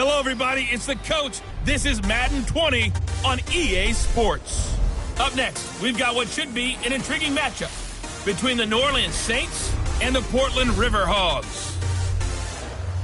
Hello, everybody. It's the coach. This is Madden 20 on EA Sports. Up next, we've got what should be an intriguing matchup between the New Orleans Saints and the Portland River Hogs.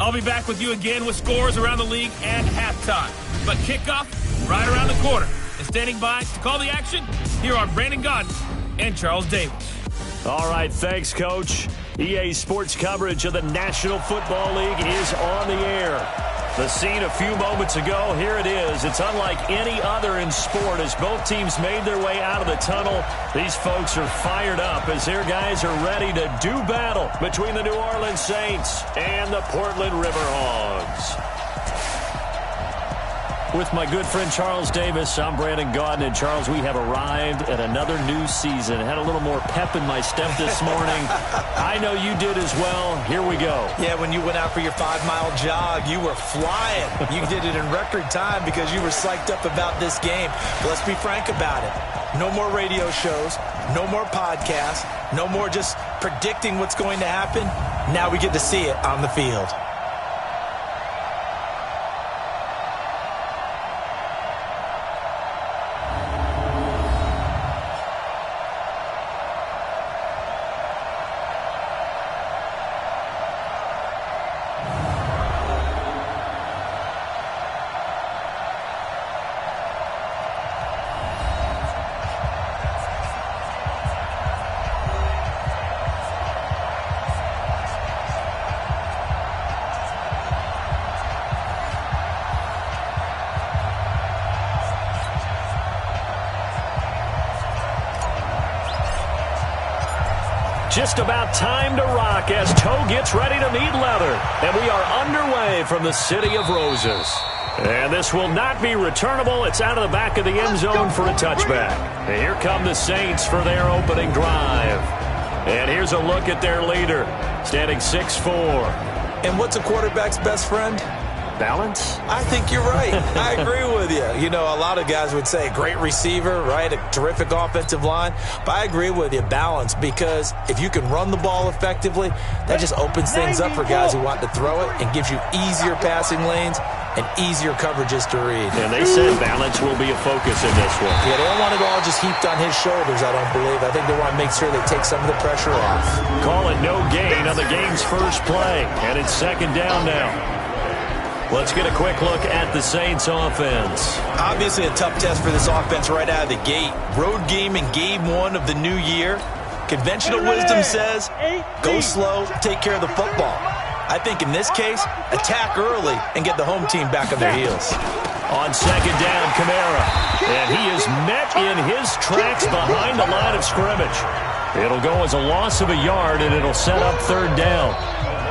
I'll be back with you again with scores around the league at halftime. But kickoff right around the corner. And standing by to call the action, here are Brandon Gaudin and Charles Davis. All right, thanks, Coach. EA Sports coverage of the National Football League is on the air. The scene a few moments ago, here it is. It's unlike any other in sport as both teams made their way out of the tunnel. These folks are fired up as their guys are ready to do battle between the New Orleans Saints and the Portland River Hogs. With my good friend Charles Davis, I'm Brandon Gaudin. And Charles, we have arrived at another new season. Had a little more pep in my step this morning. I know you did as well. Here we go. Yeah, when you went out for your 5-mile jog, you were flying. You did it in record time because you were psyched up about this game. But let's be frank about it. No more radio shows, no more podcasts, no more just predicting what's going to happen. Now we get to see it on the field. Just about time to rock as Toe gets ready to meet leather. And we are underway from the City of Roses. And this will not be returnable. It's out of the back of the end zone for a touchback. And here come the Saints for their opening drive. And here's a look at their leader, standing 6'4". And what's a quarterback's best friend? Balance? I think you're right. I agree with you. You know, a lot of guys would say great receiver, right? A terrific offensive line. But I agree with you, balance, because if you can run the ball effectively, that just opens things up for guys who want to throw it and gives you easier passing lanes and easier coverages to read. And they said balance will be a focus in this one. Yeah, they don't want it all just heaped on his shoulders, I don't believe. I think they want to make sure they take some of the pressure off. Call it no gain on the game's first play. And it's second down now. Let's get a quick look at the Saints offense. Obviously a tough test for this offense right out of the gate. Road game in game one of the new year. Conventional wisdom says, go slow, take care of the football. I think in this case, attack early and get the home team back on their heels. On second down, Kamara. And he is met in his tracks behind the line of scrimmage. It'll go as a loss of a yard, and it'll set up third down.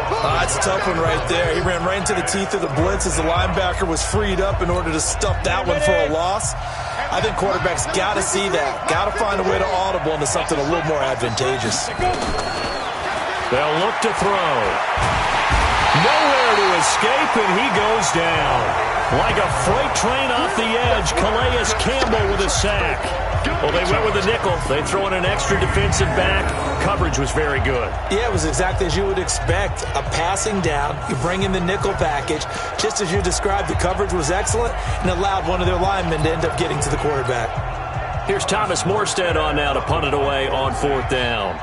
That's a tough one right there. He ran right into the teeth of the blitz as the linebacker was freed up in order to stuff that one for a loss. I think quarterbacks got to see that. Got to find a way to audible into something a little more advantageous. They'll look to throw. Nowhere to escape, and he goes down. Like a freight train off the edge, Calais Campbell with a sack. Well, they went with a nickel. They throw in an extra defensive back. Coverage was very good. Yeah, it was exactly as you would expect. A passing down. You bring in the nickel package. Just as you described, the coverage was excellent and allowed one of their linemen to end up getting to the quarterback. Here's Thomas Morstead on now to punt it away on fourth down.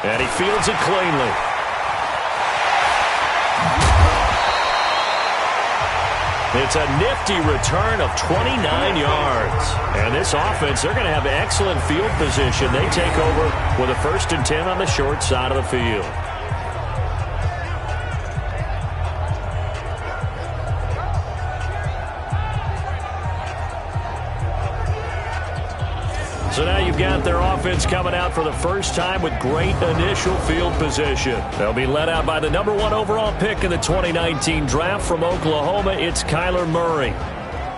And he fields it cleanly. It's a nifty return of 29 yards. And this offense, they're going to have excellent field position. They take over with a 1st and 10 on the short side of the field. So now you've got their offense coming out for the first time with great initial field position. They'll be led out by the number 1 overall pick in the 2019 draft from Oklahoma. It's Kyler Murray.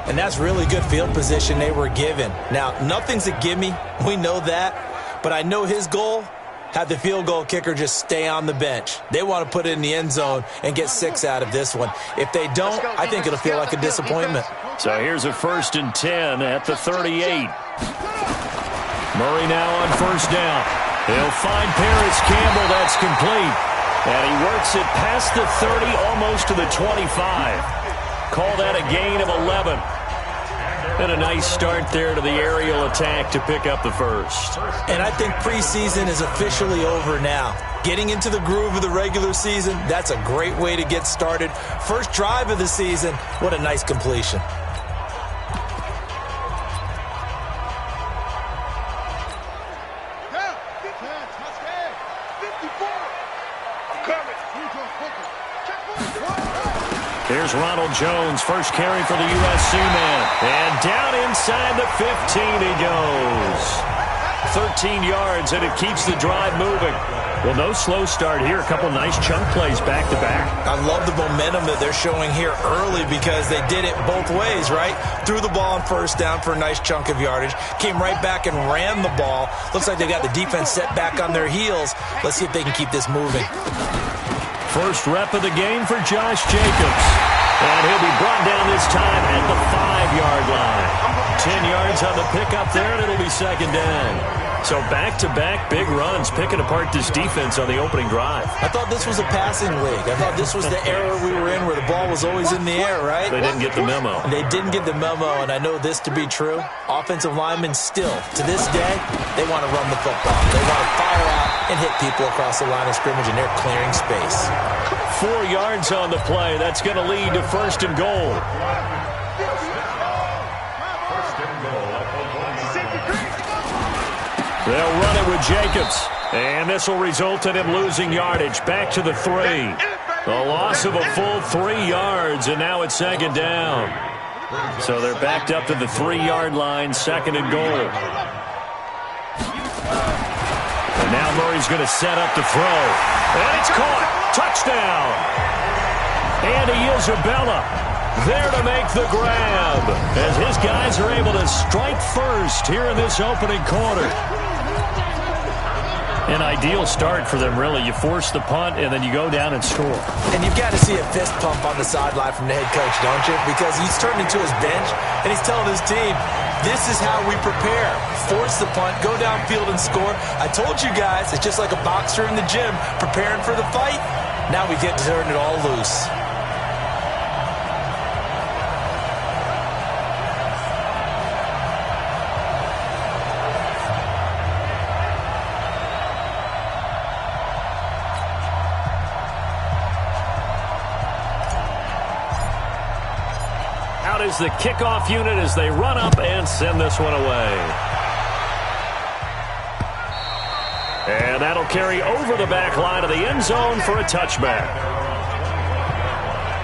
And that's really good field position they were given. Now, nothing's a gimme. We know that. But I know his goal, have the field goal kicker just stay on the bench. They want to put it in the end zone and get 6 out of this one. If they don't, I think it'll feel like a disappointment. So here's a 1st and 10 at the 38. Murray now on 1st down. He'll find Paris Campbell. That's complete. And he works it past the 30, almost to the 25. Call that a gain of 11. And a nice start there to the aerial attack to pick up the first. And I think preseason is officially over now. Getting into the groove of the regular season, that's a great way to get started. First drive of the season, what a nice completion. Here's Ronald Jones, first carry for the USC man. And down inside the 15 he goes. 13 yards, and it keeps the drive moving. Well, no slow start here. A couple nice chunk plays back-to-back. I love the momentum that they're showing here early because they did it both ways, right? Threw the ball on first down for a nice chunk of yardage. Came right back and ran the ball. Looks like they got the defense set back on their heels. Let's see if they can keep this moving. First rep of the game for Josh Jacobs. And he'll be brought down this time at the 5-yard line. 10 yards on the pickup there, and it'll be second down. So back-to-back big runs, picking apart this defense on the opening drive. I thought this was a passing league. I thought this was the era we were in where the ball was always in the air, right? They didn't get the memo. They didn't get the memo, and I know this to be true. Offensive linemen still, to this day, they want to run the football. They want to fire out and hit people across the line of scrimmage, and they're clearing space. 4 yards on the play. That's going to lead to first and goal. They'll run it with Jacobs. And this will result in him losing yardage. Back to the 3. A loss of a full 3 yards, and now it's second down. So they're backed up to the 3-yard line, second and goal. And now Murray's going to set up to throw. And it's caught. Touchdown. Andy Isabella there to make the grab as his guys are able to strike first here in this opening quarter. An ideal start for them, really. You force the punt, and then you go down and score. And you've got to see a fist pump on the sideline from the head coach, don't you? Because he's turned into his bench, and he's telling his team, this is how we prepare. Force the punt, go downfield and score. I told you guys, it's just like a boxer in the gym preparing for the fight. Now we get to turn it all loose. Is the kickoff unit as they run up and send this one away. And that'll carry over the back line of the end zone for a touchback.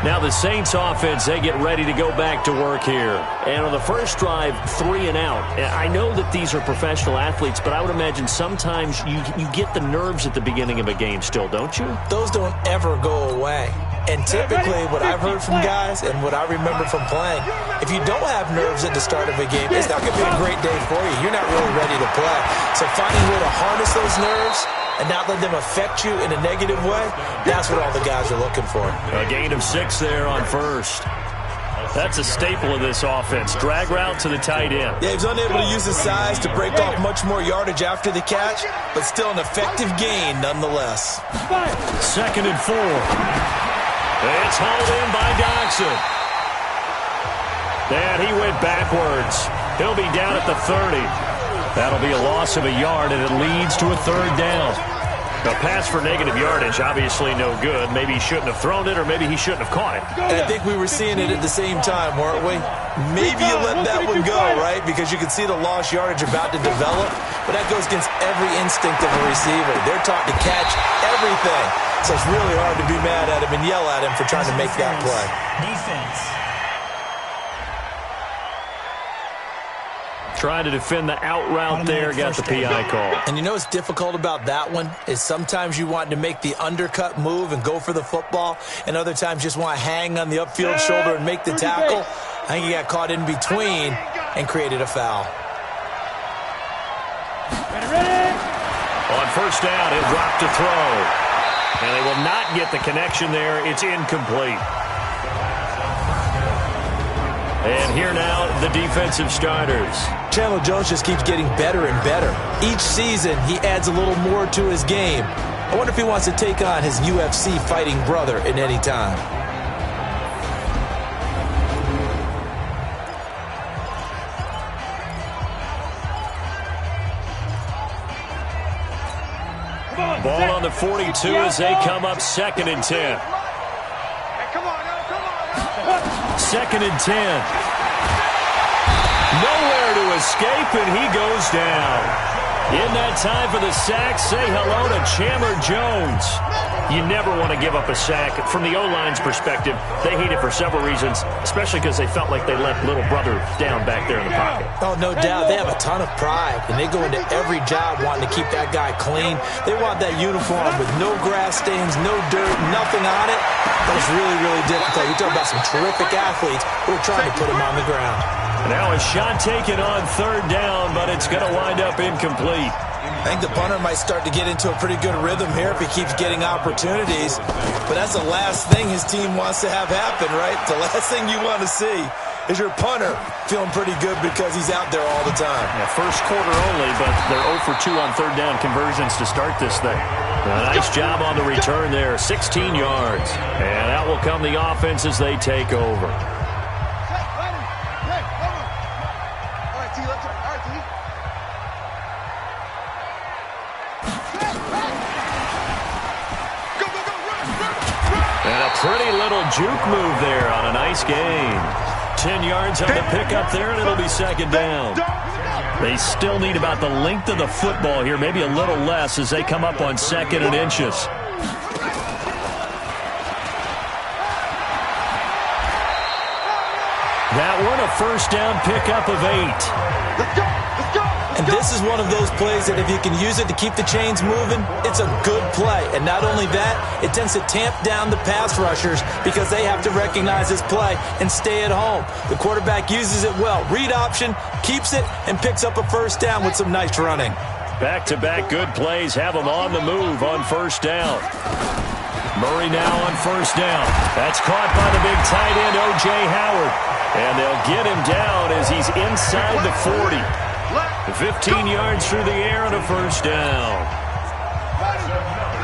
Now the Saints offense, they get ready to go back to work here. And on the first drive, 3 and out. I know that these are professional athletes, but I would imagine sometimes you get the nerves at the beginning of a game still, don't you? Those don't ever go away. And typically, what I've heard from guys and what I remember from playing, if you don't have nerves at the start of a game, it's not going to be a great day for you. You're not really ready to play. So finding a way to harness those nerves and not let them affect you in a negative way, that's what all the guys are looking for. A gain of 6 there on first. That's a staple of this offense. Drag route to the tight end. Yeah, he was unable to use his size to break off much more yardage after the catch, but still an effective gain nonetheless. Second and 4. It's hauled in by Dodson. And he went backwards. He'll be down at the 30. That'll be a loss of a yard, and it leads to a third down. A pass for negative yardage, obviously no good. Maybe he shouldn't have thrown it, or maybe he shouldn't have caught it. And I think we were seeing it at the same time, weren't we? Maybe you let that one go, right? Because you can see the lost yardage about to develop. But that goes against every instinct of a receiver. They're taught to catch everything. So it's really hard to be mad at him and yell at him for trying to make that play. Defense. Trying to defend the out route there, got the PI call. And you know what's difficult about that one is sometimes you want to make the undercut move and go for the football, and other times just want to hang on the upfield shoulder and make the tackle. I think he got caught in between and created a foul. On first down, he'll drop to throw. And they will not get the connection there. It's incomplete. And here now of the defensive starters. Chandler Jones just keeps getting better and better. Each season, he adds a little more to his game. I wonder if he wants to take on his UFC fighting brother at any time. Ball on the 42 as they come up 2nd and 10. Second and 10. Nowhere to escape, and he goes down. In that time for the sack, say hello to Chandler Jones. You never want to give up a sack. From the O-line's perspective, they hate it for several reasons, especially because they felt like they let little brother down back there in the pocket. Oh, no doubt. They have a ton of pride, and they go into every job wanting to keep that guy clean. They want that uniform with no grass stains, no dirt, nothing on it. But it's really, really difficult. You're talking about some terrific athletes who are trying to put him on the ground. Now a shot taken on 3rd down, but it's going to wind up incomplete. I think the punter might start to get into a pretty good rhythm here if he keeps getting opportunities. But that's the last thing his team wants to have happen, right? The last thing you want to see is your punter feeling pretty good because he's out there all the time. Yeah, first quarter only, but they're 0 for 2 on 3rd down conversions to start this thing. A nice job on the return there, 16 yards. And out will come the offense as they take over. And a pretty little juke move there on a nice gain. 10 yards on the pickup there, and it'll be 2nd down. They still need about the length of the football here, maybe a little less as they come up on 2nd and inches. That one a 1st down pickup of 8. Let's go! And this is one of those plays that if you can use it to keep the chains moving, it's a good play. And not only that, it tends to tamp down the pass rushers because they have to recognize this play and stay at home. The quarterback uses it well. Read option, keeps it, and picks up a 1st down with some nice running. Back-to-back good plays have them on the move on 1st down. Murray now on 1st down. That's caught by the big tight end, O.J. Howard. And they'll get him down as he's inside the 40. 15 yards through the air and a 1st down.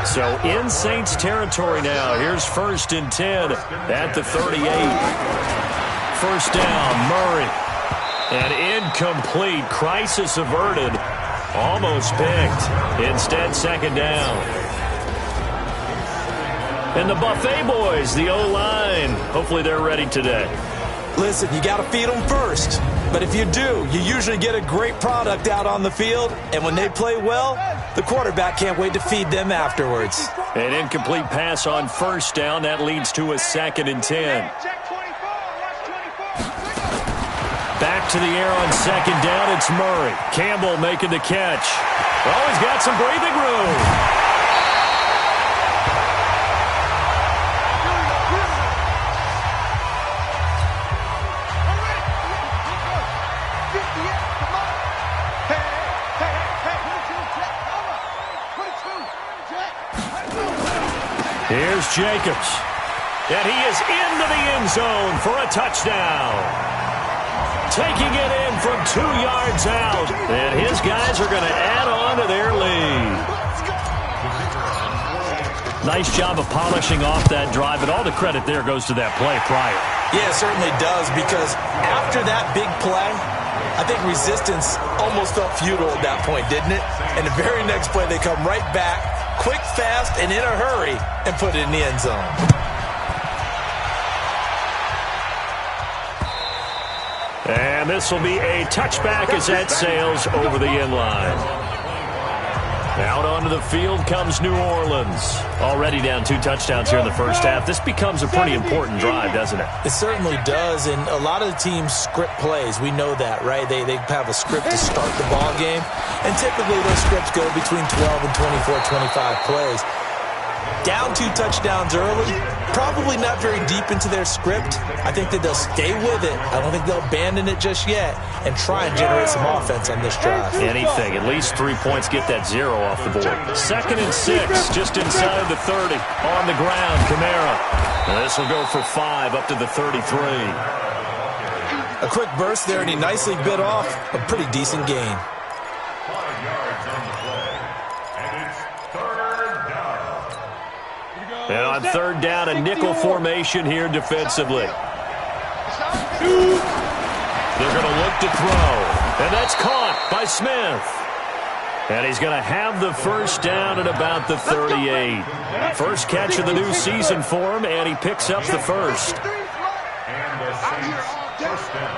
So in Saints territory now. Here's 1st and 10 at the 38. 1st down, Murray. And incomplete. Crisis averted. Almost picked. Instead, 2nd down. And the Buffet boys, the O-line. Hopefully they're ready today. Listen, you got to feed them first. But if you do, you usually get a great product out on the field. And when they play well, the quarterback can't wait to feed them afterwards. An incomplete pass on 1st down. That leads to a 2nd and 10. Back to the air on 2nd down. It's Murray. Campbell making the catch. Oh, he's got some breathing room. Here's Jacobs. And he is into the end zone for a touchdown. Taking it in from 2 yards out. And his guys are going to add on to their lead. Nice job of polishing off that drive. And all the credit there goes to that play prior. Yeah, it certainly does. Because after that big play, I think resistance almost felt futile at that point, didn't it? And the very next play, they come right back. Quick, fast, and in a hurry, and put it in the end zone. And this will be a touchback as that sails over the end line. Out onto the field comes New Orleans. Already down 2 touchdowns here in the 1st half. This becomes a pretty important drive, doesn't it? It certainly does, and a lot of the teams script plays. We know that, right? They have a script to start the ball game, and typically those scripts go between 12 and 24, 25 plays. Down 2 touchdowns early, probably not very deep into their script. I think that they'll stay with it. I don't think they'll abandon it just yet and try and generate some offense on this drive. Anything. At least 3 points. Get that 0 off the board. 2nd and 6, just inside the 30. On the ground, Kamara. And this will go for 5 up to the 33. A quick burst there, and he nicely bit off a pretty decent gain. 5 yards on the play. And it's third down. And on third down, a nickel formation here defensively. They're going to look to throw. And that's caught by Smith. And he's going to have the first down at about the 38. First catch of the new season for him, and he picks up the first. And the Saints first down.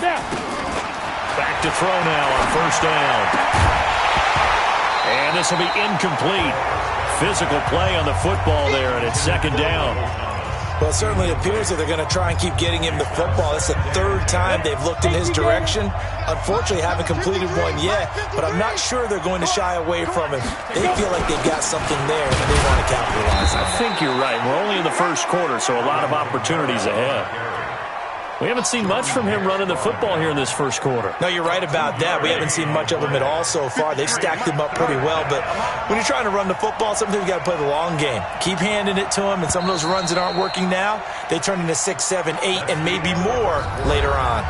Back to throw now on first down. And this will be incomplete. Physical play on the football there, and it's second down. Well, it certainly appears that they're going to try and keep getting him the football. It's the third time they've looked in his direction. Unfortunately, haven't completed one yet, but I'm not sure they're going to shy away from him. They feel like they've got something there, and they want to capitalize on it. I think you're right. We're only in the first quarter, so a lot of opportunities ahead. We haven't seen much from him running the football here in this first quarter. No, you're right about that. We haven't seen much of him at all so far. They've stacked him up pretty well, but when you're trying to run the football, sometimes you got to play the long game. Keep handing it to him, and some of those runs that aren't working now, they turn into 6, 7, 8, and maybe more later on.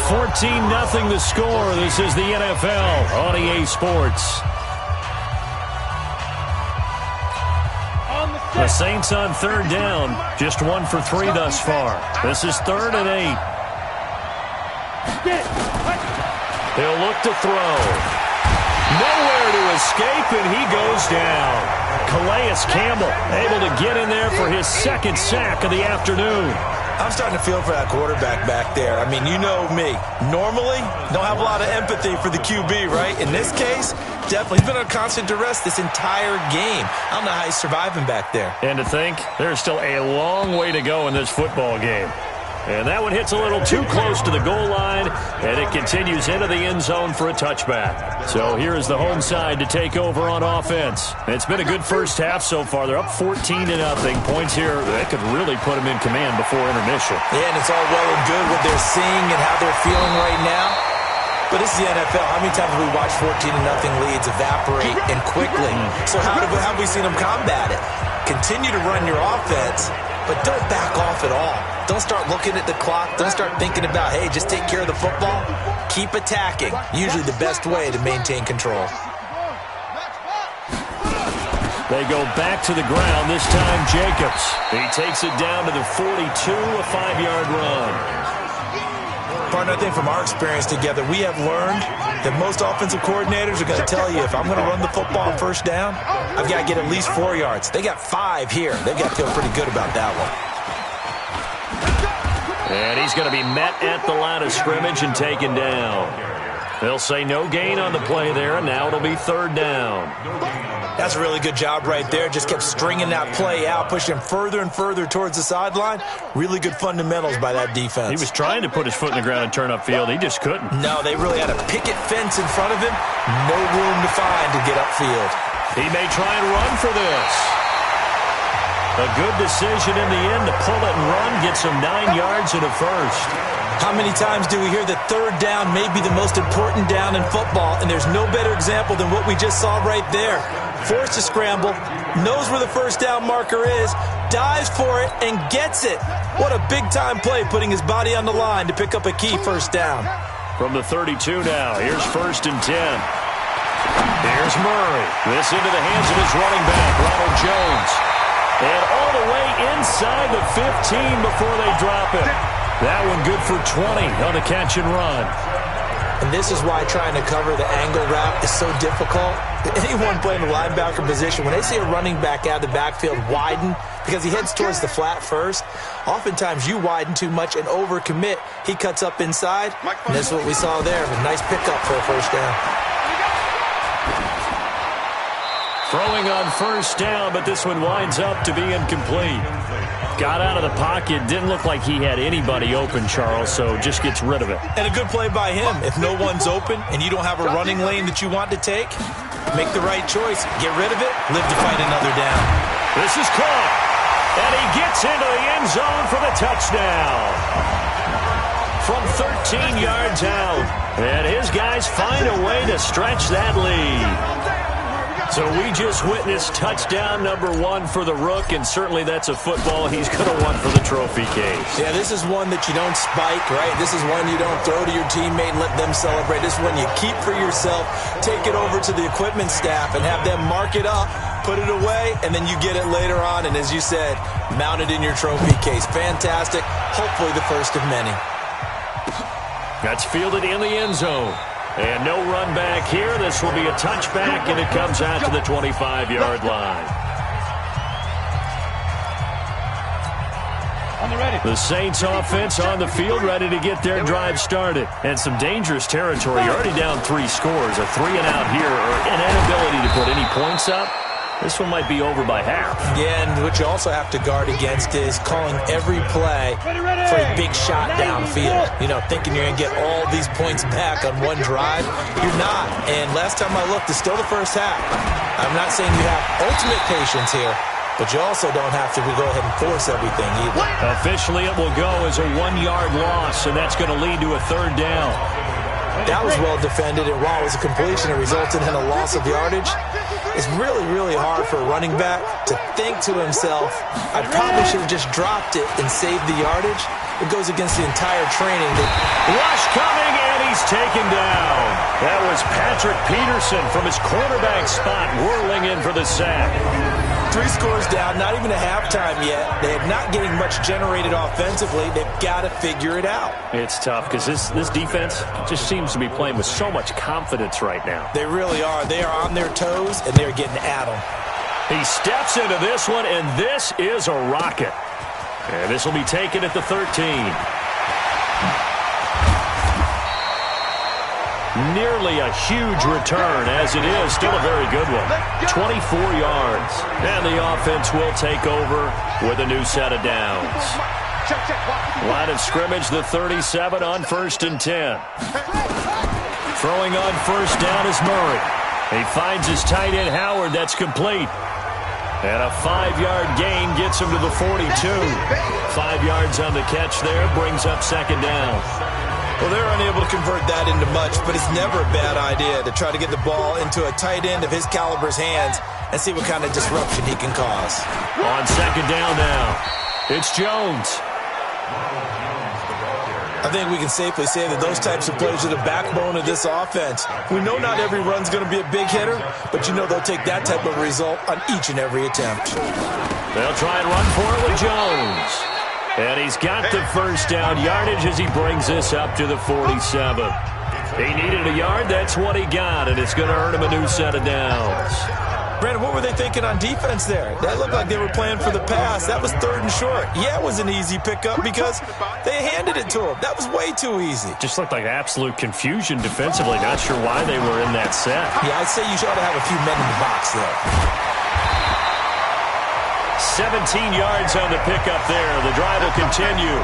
14-0 the score. This is the NFL on EA Sports. The Saints on third down, just 1 for 3 thus far. This is 3rd and 8. He'll look to throw. Nowhere to escape, and he goes down. Calais Campbell able to get in there for his second sack of the afternoon. I'm starting to feel for that quarterback back there. I mean, you know me. Normally, don't have a lot of empathy for the QB, right? In this case, definitely. He's been on constant duress this entire game. I don't know how he's surviving back there. And to think, there's still a long way to go in this football game. And that one hits a little too close to the goal line, and it continues into the end zone for a touchback. So here is the home side to take over on offense. It's been a good first half so far. They're up 14-0. Points here, that could really put them in command before intermission. Yeah, and it's all well and good what they're seeing and how they're feeling right now. But this is the NFL. How many times have we watched 14-0 leads evaporate and quickly? So how have we seen them combat it? Continue to run your offense, but don't back off at all. Don't start looking at the clock. Don't start thinking about, hey, just take care of the football. Keep attacking. Usually the best way to maintain control. They go back to the ground, this time Jacobs. He takes it down to the 42, a 5-yard run. Partner, I think from our experience together, we have learned that most offensive coordinators are going to tell you, if I'm going to run the football on first down, I've got to get at least 4 yards. They got 5 here. They've got to feel pretty good about that one. And he's going to be met at the line of scrimmage and taken down. They'll say no gain on the play there, and now it'll be 3rd down. That's a really good job right there. Just kept stringing that play out, pushing him further and further towards the sideline. Really good fundamentals by that defense. He was trying to put his foot in the ground and turn upfield. He just couldn't. No, they really had a picket fence in front of him. No room to find to get upfield. He may try and run for this. A good decision in the end to pull it and run. Gets him 9 yards and a first. How many times do we hear that 3rd down may be the most important down in football, and there's no better example than what we just saw right there. Forced to scramble, knows where the first down marker is, dives for it, and gets it. What a big-time play, putting his body on the line to pick up a key first down. From the 32 now, here's 1st and 10. Here's Murray. This into the hands of his running back, Ronald Jones. And all the way inside the 15 before they drop it. That one good for 20 on the catch and run. And this is why trying to cover the angle route is so difficult. Anyone playing the linebacker position, when they see a running back out of the backfield widen, because he heads towards the flat first, oftentimes you widen too much and overcommit. He cuts up inside, and this is what we saw there. A nice pickup for a first down. Throwing on first down, but this one winds up to be incomplete. Got out of the pocket. Didn't look like he had anybody open, Charles, so just gets rid of it. And a good play by him. If no one's open and you don't have a running lane that you want to take, make the right choice. Get rid of it. Live to fight another down. This is caught. And he gets into the end zone for the touchdown. From 13 yards out. And his guys find a way to stretch that lead. So we just witnessed touchdown number 1 for the Rook, and certainly that's a football he's going to want for the trophy case. Yeah, this is one that you don't spike, right? This is one you don't throw to your teammate and let them celebrate. This is one you keep for yourself, take it over to the equipment staff, and have them mark it up, put it away, and then you get it later on, and as you said, mount it in your trophy case. Fantastic. Hopefully the first of many. That's fielded in the end zone. And no run back here. This will be a touchback, and it comes out to the 25-yard line. The Saints offense on the field, ready to get their drive started. And some dangerous territory. You're already down 3 scores. A 3-and-out here, or an inability to put any points up. This one might be over by half. Yeah, and what you also have to guard against is calling every play for a big shot downfield. You know, thinking you're going to get all these points back on one drive. You're not. And last time I looked, it's still the first half. I'm not saying you have ultimate patience here, but you also don't have to go ahead and force everything either. Officially, it will go as a 1-yard loss, and that's going to lead to a 3rd down. That was well defended, and while it was a completion, it resulted in a loss of yardage. It's really, really hard for a running back to think to himself, I probably should have just dropped it and saved the yardage. It goes against the entire training. Rush coming, and he's taken down. That was Patrick Peterson from his quarterback spot, whirling in for the sack. 3 scores down, not even a halftime yet. They're not getting much generated offensively. They've got to figure it out. It's tough because this defense just seems to be playing with so much confidence right now. They really are. They are on their toes, and they're getting at them. He steps into this one, and this is a rocket. And this will be taken at the 13. Nearly a huge return, as it is still a very good one. 24 yards. And the offense will take over with a new set of downs. Line of scrimmage, the 37 on 1st and 10. Throwing on 1st down is Murray. He finds his tight end Howard. That's complete. And a 5-yard gain gets him to the 42. 5 yards on the catch there, brings up 2nd down. Well, they're unable to convert that into much, but it's never a bad idea to try to get the ball into a tight end of his caliber's hands and see what kind of disruption he can cause. On 2nd down now, it's Jones. I think we can safely say that those types of plays are the backbone of this offense. We know not every run's going to be a big hitter, but you know they'll take that type of result on each and every attempt. They'll try and run for it with Jones. And he's got the 1st down yardage as he brings this up to the 47. He needed a yard. That's what he got, and it's going to earn him a new set of downs. Brandon, what were they thinking on defense there? That looked like they were playing for the pass. That was 3rd and short. Yeah, it was an easy pickup because they handed it to him. That was way too easy. Just looked like absolute confusion defensively. Not sure why they were in that set. Yeah, I'd say you ought to have a few men in the box there. 17 yards on the pickup there. The drive will continue.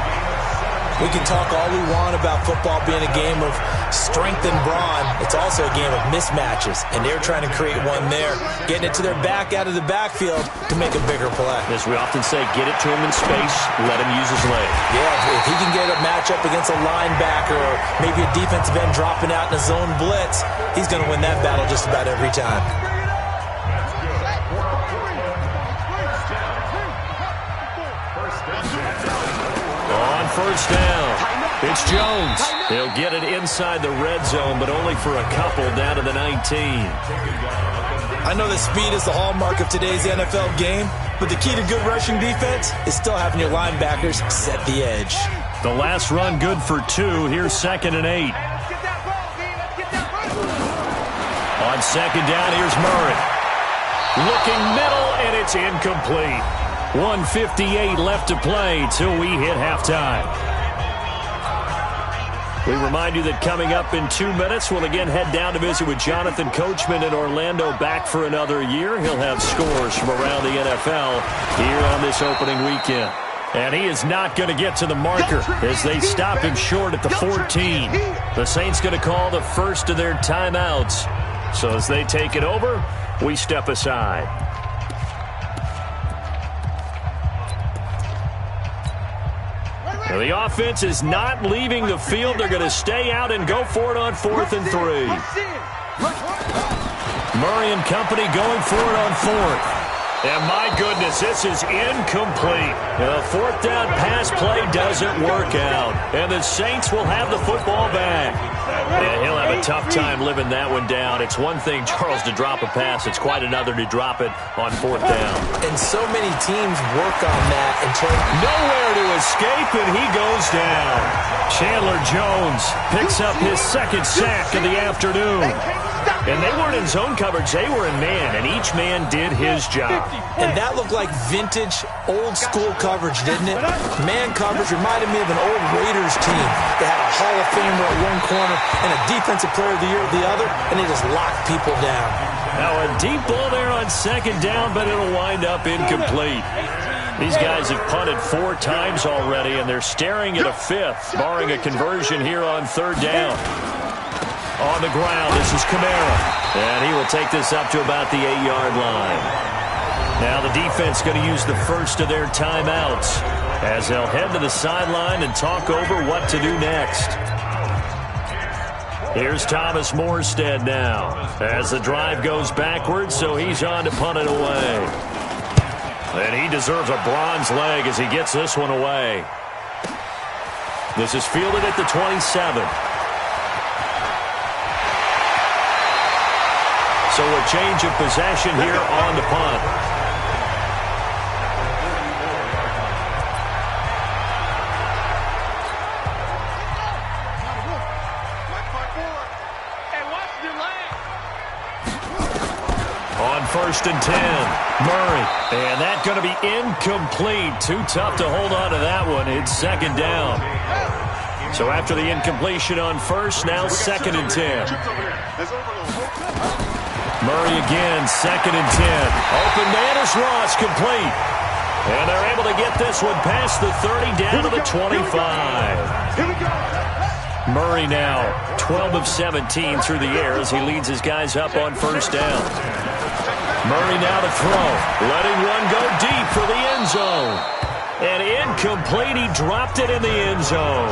We can talk all we want about football being a game of strength and brawn. It's also a game of mismatches, and they're trying to create one there, getting it to their back out of the backfield to make a bigger play. As we often say, get it to him in space, let him use his leg. Yeah, if he can get a matchup against a linebacker or maybe a defensive end dropping out in a zone blitz, he's going to win that battle just about every time. On 1st down, it's Jones. He'll get it inside the red zone, but only for a couple down to the 19. I know that speed is the hallmark of today's NFL game, but the key to good rushing defense is still having your linebackers set the edge. The last run good for 2. Here's 2nd and 8. On 2nd down, here's Murray. Looking middle, and it's incomplete. 1:58 left to play till we hit halftime. We remind you that coming up in 2 minutes, we'll again head down to visit with Jonathan Coachman in Orlando, back for another year. He'll have scores from around the NFL here on this opening weekend. And he is not going to get to the marker as they stop him short at the 14. The Saints going to call the first of their timeouts. So as they take it over, we step aside. Now the offense is not leaving the field. They're going to stay out and go for it on 4th and 3. Murray and company going for it on fourth. And my goodness, this is incomplete. The fourth down pass play doesn't work out. And the Saints will have the football back. And he'll have a tough time living that one down. It's one thing, Charles, to drop a pass. It's quite another to drop it on fourth down. And so many teams work on that in terms. Nowhere to escape, and he goes down. Chandler Jones picks up his second sack of the afternoon. And they weren't in zone coverage. They were in man, and each man did his job. And that looked like vintage, old-school coverage, didn't it? Man coverage reminded me of an old Raiders team. They had a Hall of Famer at one corner and a Defensive Player of the Year at the other, and they just locked people down. Now a deep ball there on second down, but it'll wind up incomplete. These guys have punted 4 times already, and they're staring at a fifth, barring a conversion here on third down. On the ground, this is Kamara. And he will take this up to about the 8-yard line. Now the defense going to use the first of their timeouts as they'll head to the sideline and talk over what to do next. Here's Thomas Morstead now as the drive goes backwards, so he's on to punt it away. And he deserves a bronze leg as he gets this one away. This is fielded at the 27. So a change of possession here on the punt. On first and 10, Murray. And that's going to be incomplete. Too tough to hold on to that one. It's second down. So after the incompletion on first, now second and 10. Murray again, second and 10. Open man is Ross, complete. And they're able to get this one past the 30 down to the 25. Murray now 12 of 17 through the air as he leads his guys up on first down. Murray now to throw, letting one go deep for the end zone. And incomplete, he dropped it in the end zone.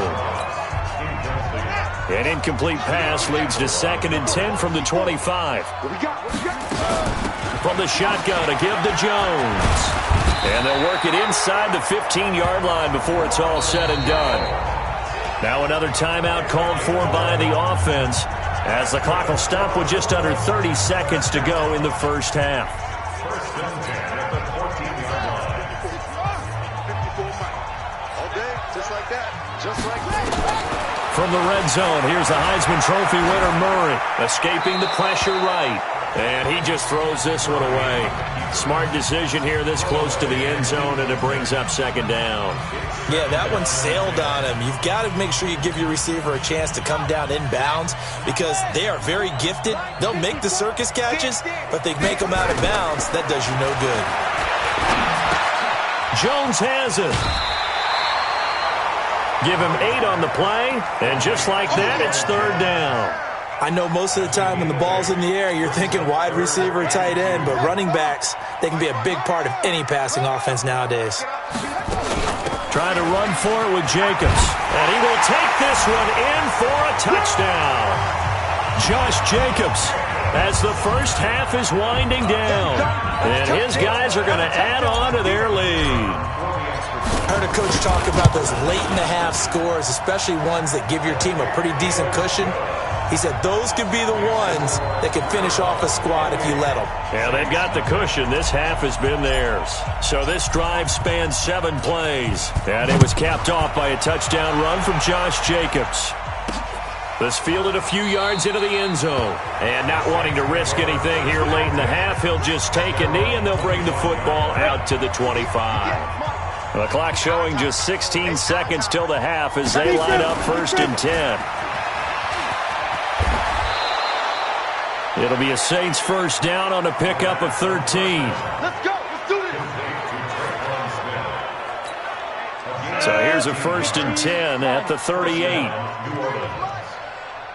An incomplete pass leads to second and 10 from the 25. From the shotgun to give to Jones. And they'll work it inside the 15-yard line before it's all said and done. Now another timeout called for by the offense as the clock will stop with just under 30 seconds to go in the first half. First and 10 at the 14-yard line. 54 miles. All day, just like that. Just like that. From the red zone, here's the Heisman Trophy winner, Murray, escaping the pressure right. And he just throws this one away. Smart decision here this close to the end zone, and it brings up second down. Yeah, that one sailed on him. You've got to make sure you give your receiver a chance to come down inbounds because they are very gifted. They'll make the circus catches, but they make them out of bounds. That does you no good. Jones has it. Give him 8 on the play, and just like that, it's third down. I know most of the time when the ball's in the air, you're thinking wide receiver, tight end, but running backs, they can be a big part of any passing offense nowadays. Trying to run for it with Jacobs, and he will take this one in for a touchdown. Josh Jacobs, as the first half is winding down, and his guys are going to add on to their lead. I heard a coach talk about those late-in-the-half scores, especially ones that give your team a pretty decent cushion. He said those could be the ones that could finish off a squad if you let them. Yeah, they've got the cushion. This half has been theirs. So this drive spans 7 plays. And it was capped off by a touchdown run from Josh Jacobs. This fielded a few yards into the end zone. And not wanting to risk anything here late in the half, he'll just take a knee and they'll bring the football out to the 25. The clock showing just 16 seconds till the half as they line up first and 10. It'll be a Saints first down on a pickup of 13. Let's go. Let's do this. So here's a first and 10 at the 38.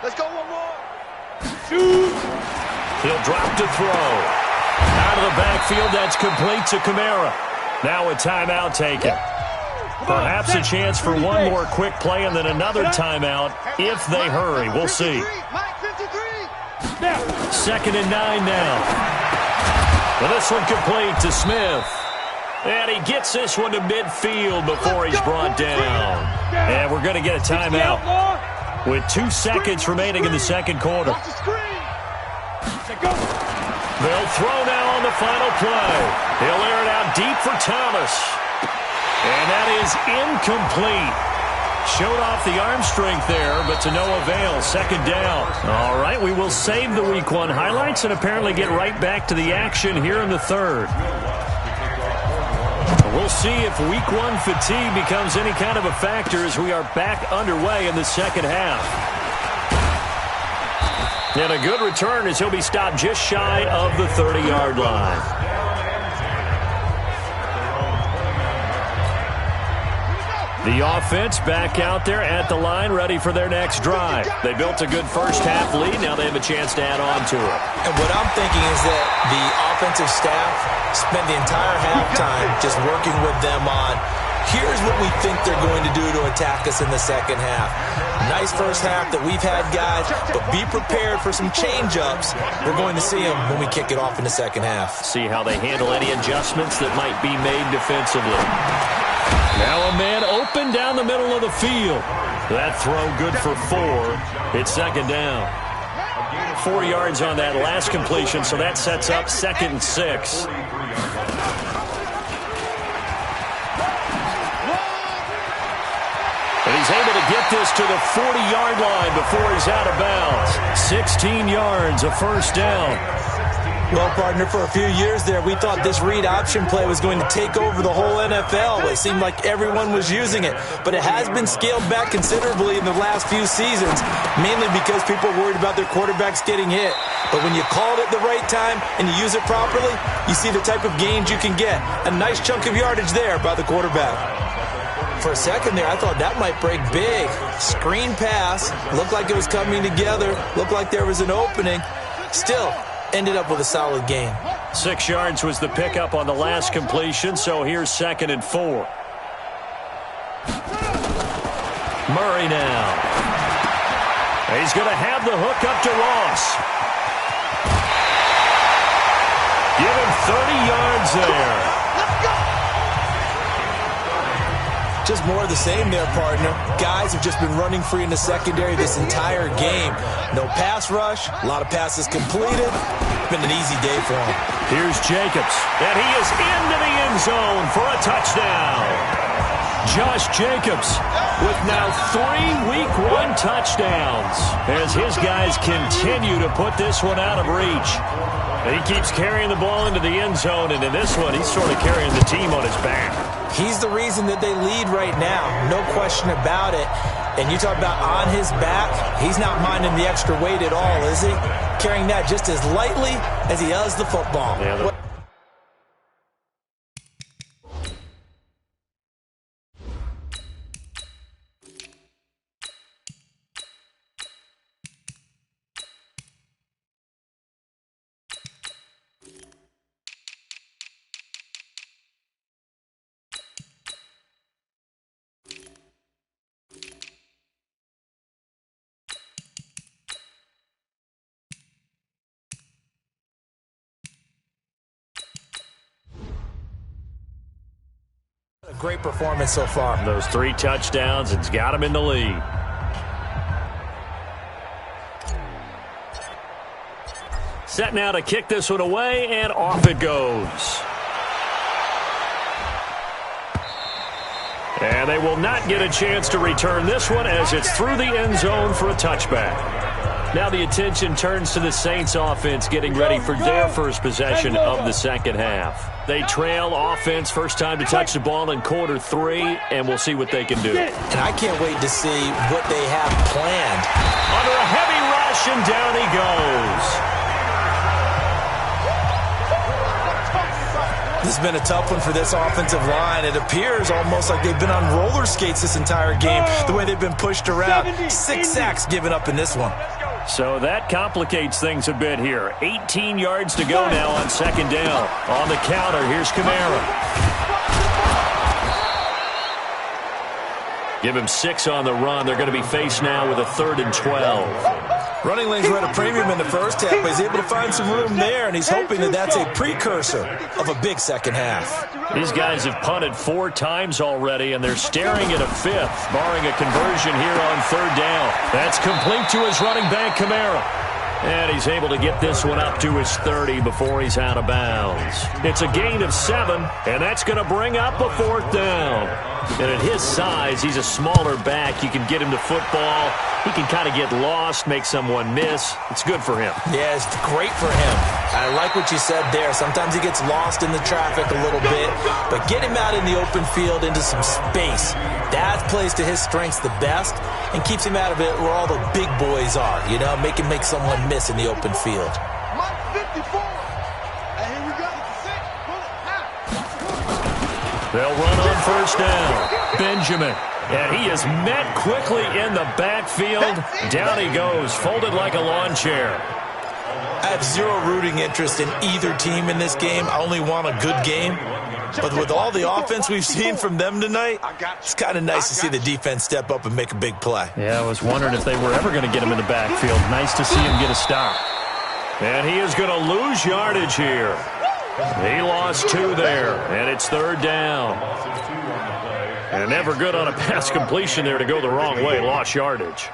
Let's go one more. He'll drop to throw. Out of the backfield, that's complete to Kamara. Now a timeout taken. Perhaps a chance for one more quick play and then another timeout if they hurry. We'll see. 2nd and 9 now. Well, this one complete to Smith. And he gets this one to midfield before he's brought down. And we're going to get a timeout with 2 seconds remaining in the second quarter. They'll throw now on the final play. He'll air it out deep for Thomas. And that is incomplete. Showed off the arm strength there, but to no avail. 2nd down. All right, we will save the Week 1 highlights and apparently get right back to the action here in the third. We'll see if Week 1 fatigue becomes any kind of a factor as we are back underway in the second half. And a good return as he'll be stopped just shy of the 30-yard line. The offense back out there at the line, ready for their next drive. They built a good first-half lead. Now they have a chance to add on to it. And what I'm thinking is that the offensive staff spent the entire halftime just working with them on, here's what we think they're going to do to attack us in the second half. Nice first half that we've had, guys, but be prepared for some change-ups. We're going to see them when we kick it off in the second half. See how they handle any adjustments that might be made defensively. Now a man open down the middle of the field. That throw good for 4. It's 2nd down. 4 yards on that last completion, so that sets up 2nd and 6. And he's able to get this to the 40-yard line before he's out of bounds. 16 yards, a first down. Well, partner, for a few years there, we thought this read option play was going to take over the whole NFL. It seemed like everyone was using it, but it has been scaled back considerably in the last few seasons, mainly because people are worried about their quarterbacks getting hit. But when you call it at the right time and you use it properly, you see the type of gains you can get. A nice chunk of yardage there by the quarterback. For a second there, I thought that might break big. Screen pass, looked like it was coming together, looked like there was an opening. Still, ended up with a solid game. 6 yards was the pickup on the last completion, so here's 2nd and 4. Murray now. He's going to have the hook up to Ross. Give him 30 yards there. Just more of the same there, partner. Guys have just been running free in the secondary this entire game. No pass rush, a lot of passes completed. It's been an easy day for him. Here's Jacobs, and he is into the end zone for a touchdown. Josh Jacobs with now 3 Week 1 touchdowns as his guys continue to put this one out of reach. He keeps carrying the ball into the end zone, and in this one, he's sort of carrying the team on his back. He's the reason that they lead right now, no question about it. And you talk about on his back, he's not minding the extra weight at all, is he? Carrying that just as lightly as he does the football. Yeah, great performance so far. Those 3 touchdowns, it's got him in the lead. Set now to kick this one away, and off it goes. And they will not get a chance to return this one as it's through the end zone for a touchback. Now the attention turns to the Saints offense getting ready for their first possession of the second half. They trail offense first time to touch the ball in quarter 3, and we'll see what they can do. And I can't wait to see what they have planned. Under a heavy rush, and down he goes. This has been a tough one for this offensive line. It appears almost like they've been on roller skates this entire game, the way they've been pushed around. 6 sacks given up in this one. So that complicates things a bit here. 18 yards to go now on second down. On the counter, here's Kamara. Give him 6 on the run. They're going to be faced now with a 3rd and 12. Running lanes were at a premium in the first half, but he's able to find some room there, and he's hoping that that's a precursor of a big second half. These guys have punted 4 times already, and they're staring at a 5th, barring a conversion here on 3rd down. That's complete to his running back, Kamara. And he's able to get this one up to his 30 before he's out of bounds. It's a gain of 7, and that's going to bring up a 4th down. And at his size, he's a smaller back. You can get him to football. He can kind of get lost, make someone miss. It's good for him. Yeah, it's great for him. I like what you said there. Sometimes he gets lost in the traffic a little bit, but get him out in the open field into some space. That plays to his strengths the best and keeps him out of it where all the big boys are, you know, make someone miss in the open field. They'll run on 1st down. Benjamin. And he is met quickly in the backfield. Down he goes, folded like a lawn chair. I have zero rooting interest in either team in this game. I only want a good game. But with all the offense we've seen from them tonight, it's kind of nice to see the defense step up and make a big play. Yeah, I was wondering if they were ever going to get him in the backfield. Nice to see him get a stop. And he is going to lose yardage here. He lost 2 there, and it's 3rd down. And never good on a pass completion there to go the wrong way. Lost yardage.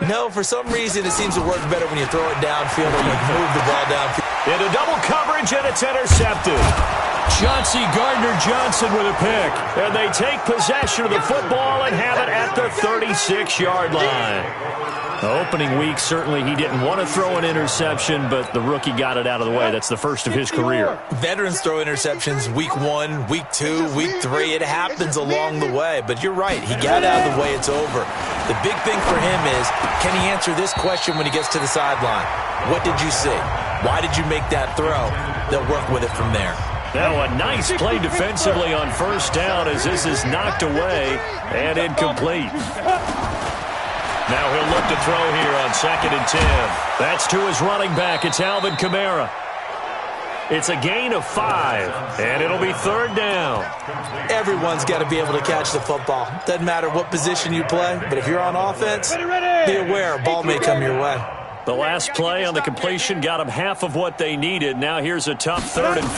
No, for some reason it seems to work better when you throw it downfield or you move the ball downfield. Into double coverage, and it's intercepted. Chauncey Gardner-Johnson with a pick. And they take possession of the football and have it at the 36-yard line. The opening week, certainly he didn't want to throw an interception, but the rookie got it out of the way. That's the first of his career. Veterans throw interceptions week 1, week 2, week 3. It happens along the way. But you're right. He got out of the way. It's over. The big thing for him is, can he answer this question when he gets to the sideline? What did you see? Why did you make that throw? They'll work with it from there. Now a nice play defensively on 1st down as this is knocked away and incomplete. Now he'll look to throw here on 2nd and 10. That's to his running back. It's Alvin Kamara. It's a gain of 5, and it'll be 3rd down. Everyone's got to be able to catch the football. Doesn't matter what position you play, but if you're on offense, be aware a ball may come your way. The last play on the completion got them half of what they needed. Now here's a tough 3rd and 5.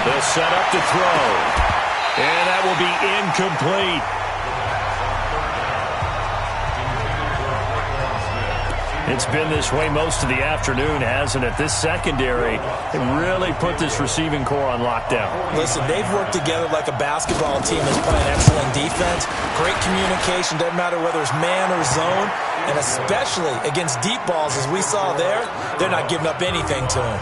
They'll set up to throw, and that will be incomplete. It's been this way most of the afternoon, hasn't it? This secondary really put this receiving core on lockdown. Listen, they've worked together like a basketball team that's playing excellent defense. Great communication, doesn't matter whether it's man or zone. And especially against deep balls, as we saw there, they're not giving up anything to them.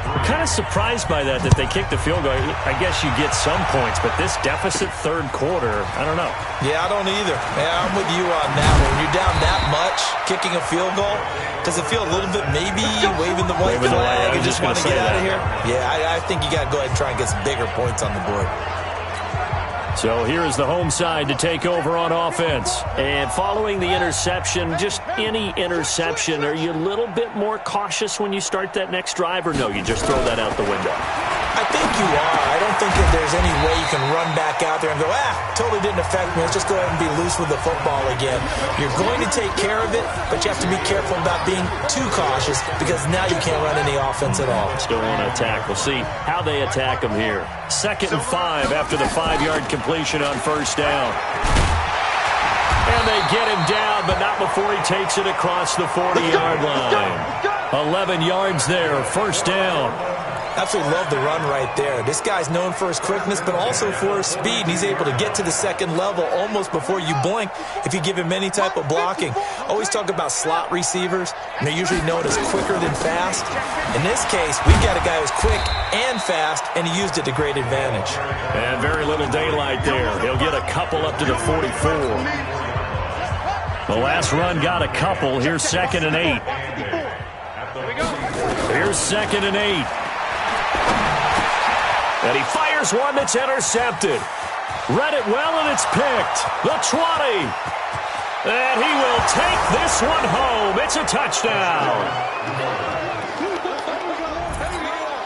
I'm kind of surprised by that they kicked the field goal. I guess you get some points, but this deficit 3rd quarter, I don't know. Yeah, I don't either. Yeah, I'm with you on that one. When you're down that much, kicking a field goal, does it feel a little bit maybe waving the white flag and just want to get out of here? Yeah, I think you got to go ahead and try and get some bigger points on the board. So here is the home side to take over on offense. And following the interception, just any interception, are you a little bit more cautious when you start that next drive, or no, you just throw that out the window? I think you are. I don't think that there's any way you can run back out there and go, totally didn't affect me. Let's just go ahead and be loose with the football again. You're going to take care of it, but you have to be careful about being too cautious because now you can't run any offense at all. Still want to attack. We'll see how they attack them here. 2nd and 5 after the 5-yard completion on 1st down. And they get him down, but not before he takes it across the 40-yard line. 11 yards there, 1st down. Absolutely love the run right there. This guy's known for his quickness, but also for his speed. And he's able to get to the 2nd level almost before you blink if you give him any type of blocking. Always talk about slot receivers, and they're usually known as quicker than fast. In this case, we've got a guy who's quick and fast, and he used it to great advantage. And very little daylight there. He'll get a couple up to the 44. The last run got a couple. Here's 2nd and 8. Here's 2nd and 8. And he fires one that's intercepted. Read it well, and it's picked. The 20. And he will take this one home. It's a touchdown.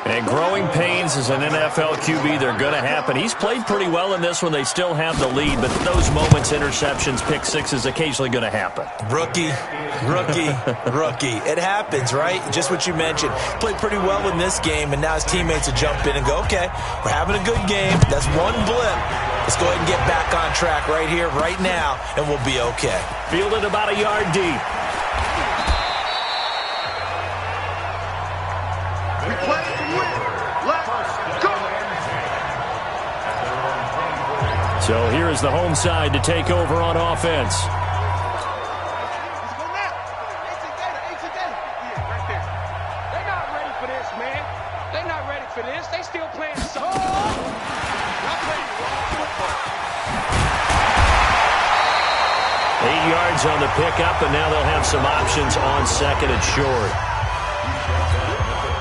And growing pains as an NFL QB, they're going to happen. He's played pretty well in this one. They still have the lead, but those moments, interceptions, pick sixes, occasionally going to happen. Rookie. It happens, right? Just what you mentioned. Played pretty well in this game, and now his teammates will jump in and go, okay, we're having a good game. That's one blip. Let's go ahead and get back on track right here, right now, and we'll be okay. Fielded about a yard deep. We play to win. Let's go. So here is the home side to take over on offense. They're not ready for this, man. They're not ready for this. They still playing so. Not playing football. 8 yards on the pickup, and now they'll have some options on second and short.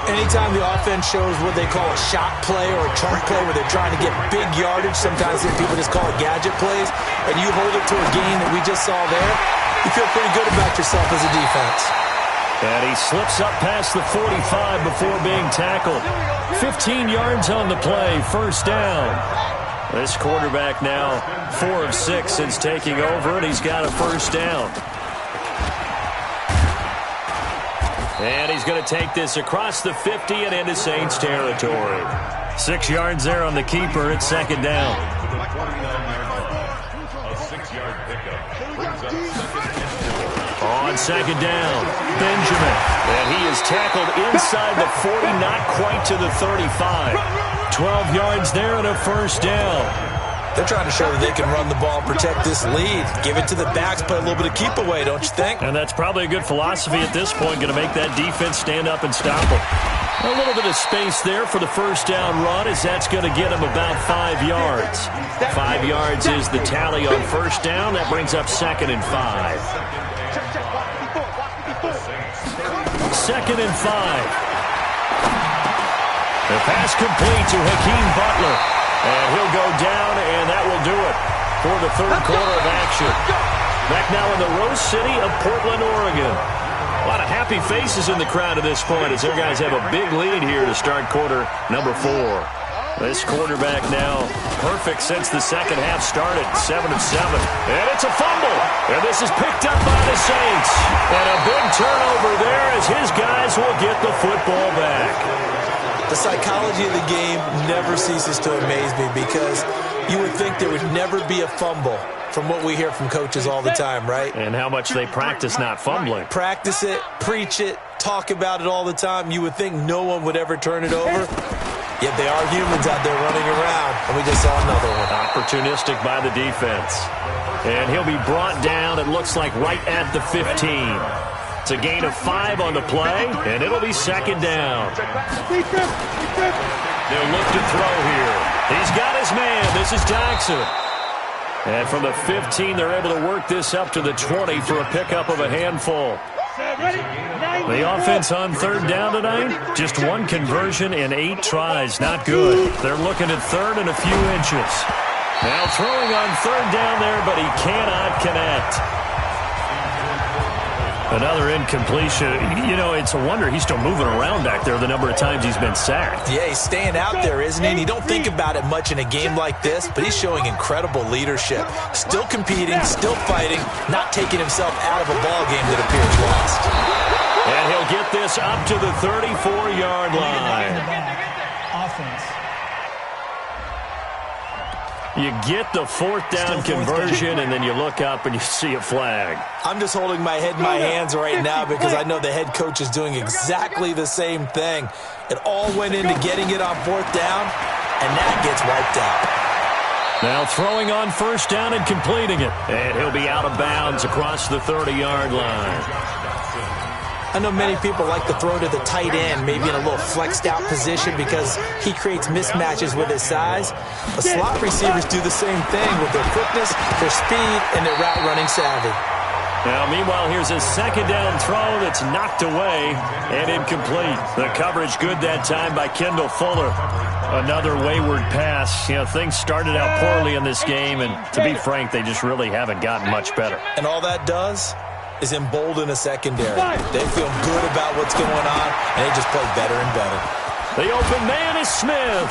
Anytime the offense shows what they call a shot play or a chunk play where they're trying to get big yardage, sometimes people just call it gadget plays, and you hold it to a gain that we just saw there, you feel pretty good about yourself as a defense. And he slips up past the 45 before being tackled. 15 yards on the play, first down. This quarterback now 4 of 6 since taking over, and he's got a first down. And he's going to take this across the 50 and into Saints territory. 6 yards there on the keeper. It's second down. On second down, Benjamin. And he is tackled inside the 40, not quite to the 35. 12 yards there and a first down. They're trying to show that they can run the ball and protect this lead. Give it to the backs, play a little bit of keep away, don't you think? And that's probably a good philosophy at this point, going to make that defense stand up and stop them. A little bit of space there for the first down run, as that's going to get him about 5 yards. 5 yards is the tally on first down. That brings up second and 5. Second and 5. The pass complete to Hakeem Butler. And he'll go down, and that will do it for the third quarter of action. Back now in the Rose City of Portland, Oregon. A lot of happy faces in the crowd at this point as their guys have a big lead here to start quarter number 4. This quarterback now perfect since the second half started, 7 of 7. And it's a fumble. And this is picked up by the Saints. And a big turnover there as his guys will get the football back. The psychology of the game never ceases to amaze me because you would think there would never be a fumble from what we hear from coaches all the time, right? And how much they practice not fumbling. Practice it, preach it, talk about it all the time. You would think no one would ever turn it over. Yet they are humans out there running around, and we just saw another one. Opportunistic by the defense. And he'll be brought down, it looks like, right at the 15. It's a gain of 5 on the play, and it'll be second down. They'll look to throw here. He's got his man. This is Jackson. And from the 15, they're able to work this up to the 20 for a pickup of a handful. The offense on third down tonight, just 1 conversion in 8 tries. Not good. They're looking at third and a few inches. Now throwing on third down there, but he cannot connect. Another incompletion. You know, it's a wonder he's still moving around back there the number of times he's been sacked. Yeah, he's staying out there, isn't he? And you don't think about it much in a game like this, but he's showing incredible leadership. Still competing, still fighting, not taking himself out of a ball game that appears lost. And he'll get this up to the 34-yard line. Offense. You get the fourth down conversion, and then you look up and you see a flag. I'm just holding my head in my hands right now because I know the head coach is doing exactly the same thing. It all went into getting it on fourth down, and that gets wiped out. Now throwing on first down and completing it. And he'll be out of bounds across the 30-yard line. I know many people like to throw to the tight end, maybe in a little flexed out position because he creates mismatches with his size. But slot receivers do the same thing with their quickness, their speed, and their route running savvy. Now, meanwhile, here's a second down throw that's knocked away and incomplete. The coverage good that time by Kendall Fuller. Another wayward pass. You know, things started out poorly in this game, and to be frank, they just really haven't gotten much better. And all that does is embolden a secondary. They feel good about what's going on, and they just play better and better. The open man is Smith.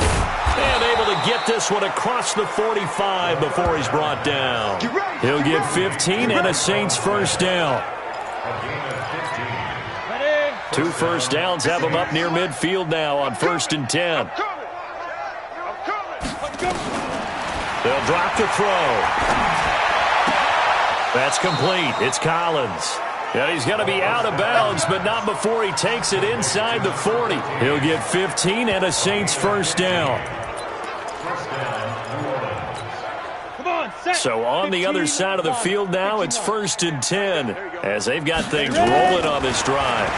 And able to get this one across the 45 before he's brought down. He'll get 15 and a Saints first down. 2 first downs have him up near midfield now on 1st and 10. They'll drop the throw. That's complete. It's Collins. And he's going to be out of bounds, but not before he takes it inside the 40. He'll get 15 and a Saints first down. So on the other side of the field now, it's 1st and 10 as they've got things rolling on this drive.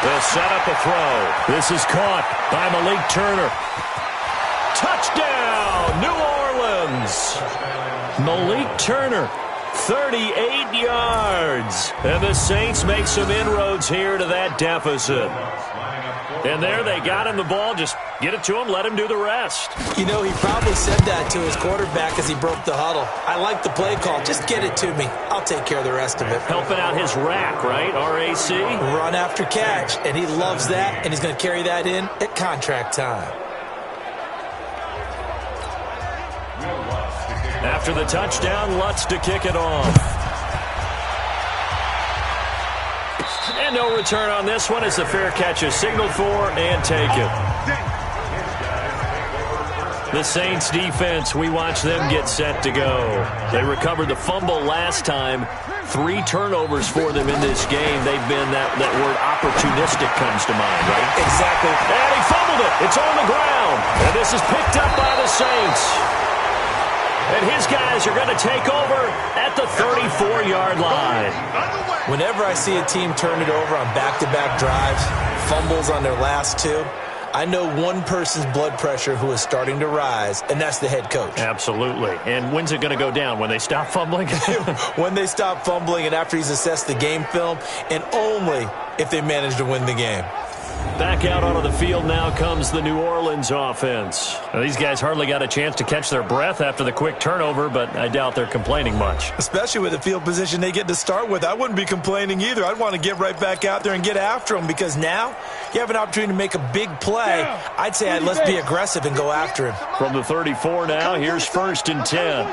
They'll set up a throw. This is caught by Malik Turner. Touchdown, New Orleans. Malik Turner, 38 yards. And the Saints make some inroads here to that deficit. And there they got him the ball. Just get it to him, let him do the rest. You know, he probably said that to his quarterback as he broke the huddle. I like the play call. Just get it to me. I'll take care of the rest of it. Helping out his rack, right? RAC? Run after catch. And he loves that, and he's going to carry that in at contract time. After the touchdown, Lutz to kick it off. And no return on this one as the fair catch is signaled for and taken. The Saints defense, we watch them get set to go. They recovered the fumble last time. 3 turnovers for them in this game. They've been, that word opportunistic comes to mind, right? Exactly. And he fumbled it. It's on the ground. And this is picked up by the Saints. And his guys are going to take over at the 34-yard line. Whenever I see a team turn it over on back-to-back drives, fumbles on their last 2, I know one person's blood pressure who is starting to rise, and that's the head coach. Absolutely. And when's it going to go down? When they stop fumbling? When they stop fumbling and after he's assessed the game film, and only if they manage to win the game. Back out onto the field now comes the New Orleans offense. Now, these guys hardly got a chance to catch their breath after the quick turnover, but I doubt they're complaining much. Especially with the field position they get to start with. I wouldn't be complaining either. I'd want to get right back out there and get after them because now you have an opportunity to make a big play. I'd say let's be aggressive and go after him. From the 34 now, here's 1st and 10.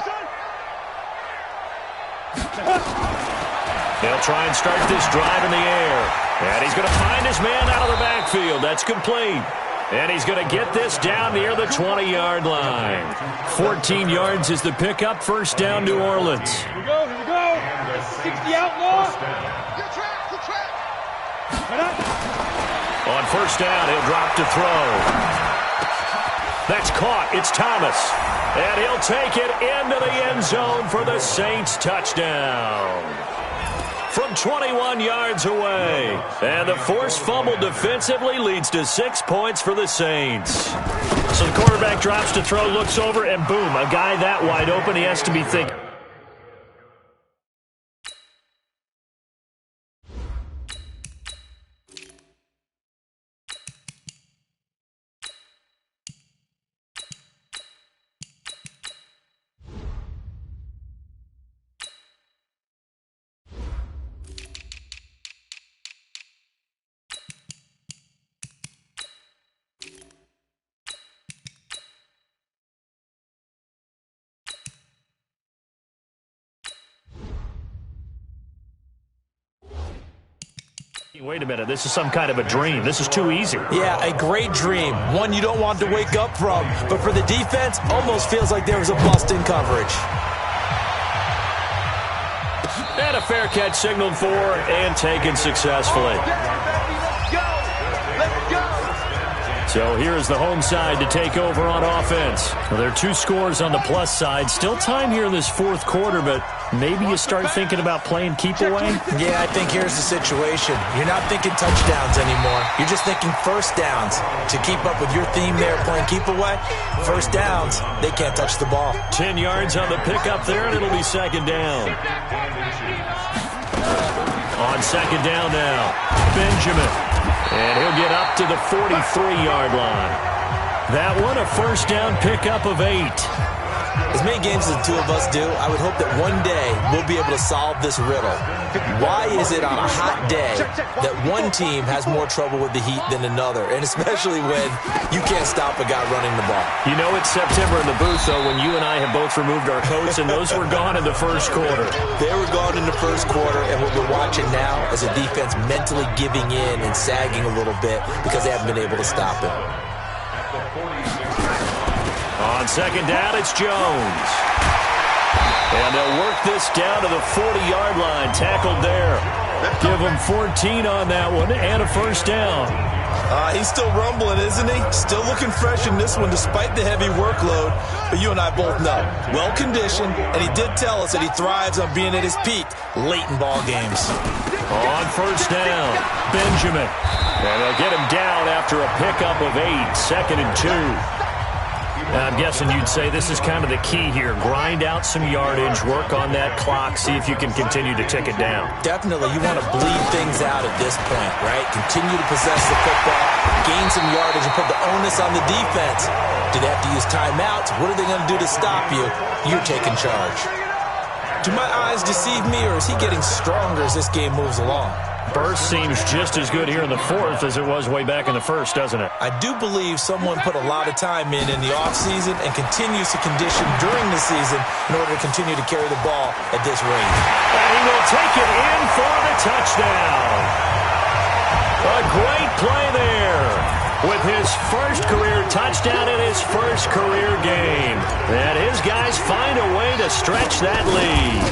They'll try and start this drive in the air. And he's going to find his man out of the backfield. That's complete. And he's going to get this down near the 20-yard line. 14 yards is the pickup. First down, New Orleans. Here we go. 60 outlaw. On first down, he'll drop to throw. That's caught. It's Thomas. And he'll take it into the end zone for the Saints touchdown. From 21 yards away. And the forced fumble defensively leads to 6 points for the Saints. So the quarterback drops to throw, looks over, and boom, a guy that wide open, he has to be thinking. Wait a minute, this is some kind of a dream. This is too easy. Yeah, a great dream. One you don't want to wake up from. But for the defense, almost feels like there was a bust in coverage. And a fair catch signaled for and taken successfully. So here's the home side to take over on offense. Well, there are 2 scores on the plus side. Still time here in this 4th quarter, but maybe you start thinking about playing keep away? Yeah, I think here's the situation. You're not thinking touchdowns anymore. You're just thinking first downs. To keep up with your theme there, playing keep away, first downs, they can't touch the ball. 10 yards on the pickup there, and it'll be 2nd down. On 2nd down now, Benjamin. And he'll get up to the 43-yard line. That one, a first down pickup of 8. As many games as the two of us do, I would hope that one day we'll be able to solve this riddle. Why is it on a hot day that one team has more trouble with the heat than another, and especially when you can't stop a guy running the ball? You know it's September in the booth, though, when you and I have both removed our coats, and those were gone in the first quarter. They were gone in the first quarter, and what we're watching now is a defense mentally giving in and sagging a little bit because they haven't been able to stop it. On second down, it's Jones. And they'll work this down to the 40-yard line. Tackled there. Give him 14 on that one and a first down. He's still rumbling, isn't he? Still looking fresh in this one despite the heavy workload. But you and I both know, well-conditioned, and he did tell us that he thrives on being at his peak late in ball games. On first down, Benjamin. And they'll get him down after a pickup of 8, 2nd and 2. I'm guessing you'd say this is kind of the key here. Grind out some yardage, work on that clock, see if you can continue to tick it down. Definitely. You want to bleed things out at this point, right? Continue to possess the football, gain some yardage, and put the onus on the defense. Do they have to use timeouts? What are they going to do to stop you? You're taking charge. Do my eyes deceive me, or is he getting stronger as this game moves along? Burst seems just as good here in the fourth as it was way back in the first, doesn't it? I do believe someone put a lot of time in the offseason and continues to condition during the season in order to continue to carry the ball at this rate. And he will take it in for the touchdown. A great play there with his first career touchdown in his first career game. And his guys find a way to stretch that lead.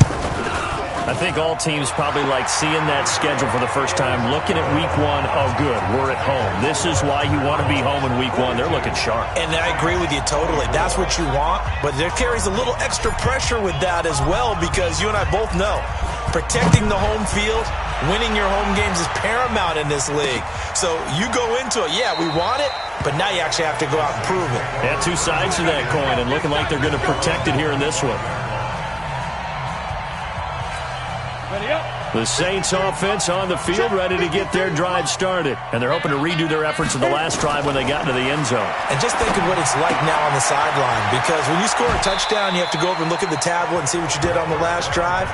I think all teams probably like seeing that schedule for the first time, looking at week 1, oh good, we're at home. This is why you want to be home in week 1. They're looking sharp. And I agree with you totally. That's what you want, but there carries a little extra pressure with that as well because you and I both know protecting the home field, winning your home games is paramount in this league. So you go into it, yeah, we want it, but now you actually have to go out and prove it. Yeah, two sides to that coin, and looking like they're going to protect it here in this one. The Saints offense on the field, ready to get their drive started. And they're hoping to redo their efforts in the last drive when they got into the end zone. And just think of what it's like now on the sideline, because when you score a touchdown, you have to go over and look at the tablet and see what you did on the last drive.